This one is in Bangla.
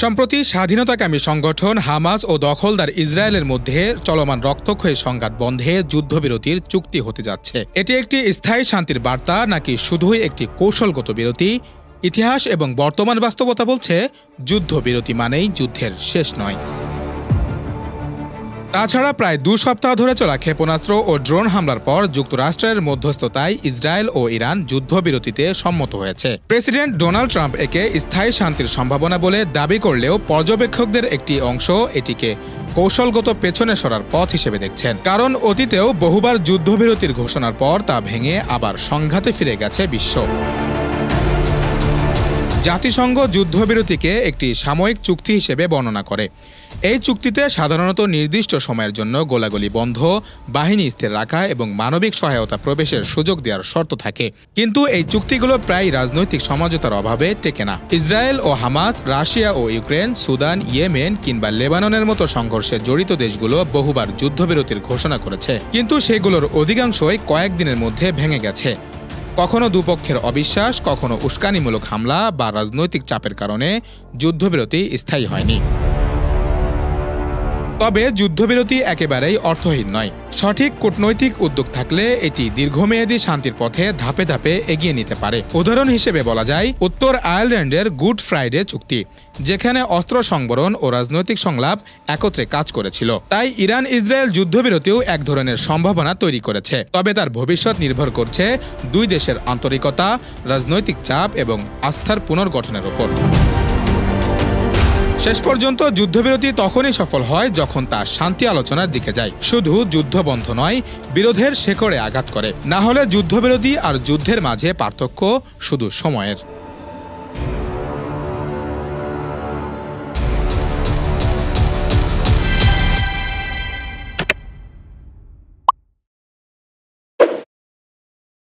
সম্প্রতি স্বাধীনতাকামী সংগঠন হামাস ও দখলদার ইসরায়েলের মধ্যে চলমান রক্তক্ষয়ী সংঘাত বন্ধে যুদ্ধবিরতির চুক্তি হতে যাচ্ছে। এটি একটি স্থায়ী শান্তির বার্তা নাকি শুধুই একটি কৌশলগত বিরতি? ইতিহাস এবং বর্তমান বাস্তবতা বলছে যুদ্ধবিরতি মানেই যুদ্ধের শেষ নয়। তাছাড়া প্রায় 2 সপ্তাহ ধরে চলা ক্ষেপণাস্ত্র ও ড্রোন হামলার পর যুক্তরাষ্ট্রের মধ্যস্থতায় ইসরায়েল ও ইরান যুদ্ধবিরতিতে সম্মত হয়েছে। প্রেসিডেন্ট ডোনাল্ড ট্রাম্প একে স্থায়ী শান্তির সম্ভাবনা বলে দাবি করলেও পর্যবেক্ষকদের একটি অংশ এটিকে কৌশলগত পেছনে সরার পথ হিসেবে দেখছেন। কারণ অতীতেও বহুবার যুদ্ধবিরতির ঘোষণার পর তা ভেঙে আবার সংঘাতে ফিরে গেছে বিশ্ব। জাতিসংঘ যুদ্ধবিরতিকে একটি সাময়িক চুক্তি হিসেবে বর্ণনা করে। এই চুক্তিতে সাধারণত নির্দিষ্ট সময়ের জন্য গোলাগুলি বন্ধ, বাহিনী স্থির রাখা এবং মানবিক সহায়তা প্রবেশের সুযোগ দেওয়ার শর্ত থাকে। কিন্তু এই চুক্তিগুলো প্রায় রাজনৈতিক সমঝোতার অভাবে টেকে না। ইসরায়েল ও হামাস, রাশিয়া ও ইউক্রেন, সুদান, ইয়েমেন কিংবা লেবাননের মতো সংঘর্ষে জড়িত দেশগুলো বহুবার যুদ্ধবিরতির ঘোষণা করেছে, কিন্তু সেগুলোর অধিকাংশই কয়েকদিনের মধ্যে ভেঙে গেছে। কখনো দুপক্ষের অবিশ্বাস, কখনো উস্কানিমূলক হামলা বা রাজনৈতিক চাপের কারণে যুদ্ধবিরতি স্থায়ী হয়নি। তবে যুদ্ধবিরতি একেবারেই অর্থহীন নয়। সঠিক কূটনৈতিক উদ্যোগ থাকলে এটি দীর্ঘমেয়াদী শান্তির পথে ধাপে ধাপে এগিয়ে নিতে পারে। উদাহরণ হিসেবে বলা যায় উত্তর আয়ারল্যান্ডের গুড ফ্রাইডে চুক্তি, যেখানে অস্ত্র সংবরণ ও রাজনৈতিক সংলাপ একত্রে কাজ করেছিল। তাই ইরান ইসরায়েল যুদ্ধবিরতিও এক ধরনের সম্ভাবনা তৈরি করেছে। তবে তার ভবিষ্যৎ নির্ভর করছে দুই দেশের আন্তরিকতা, রাজনৈতিক চাপ এবং আস্থার পুনর্গঠনের উপর। শেষ পর্যন্ত যুদ্ধবিরতি তখনই সফল হয় যখন তা শান্তি আলোচনার দিকে যায়, শুধু যুদ্ধ বন্ধ নয়, বিরোধের শেকড়ে আঘাত করে। না হলে যুদ্ধবিরতি আর যুদ্ধের মাঝে পার্থক্য শুধু সময়ের।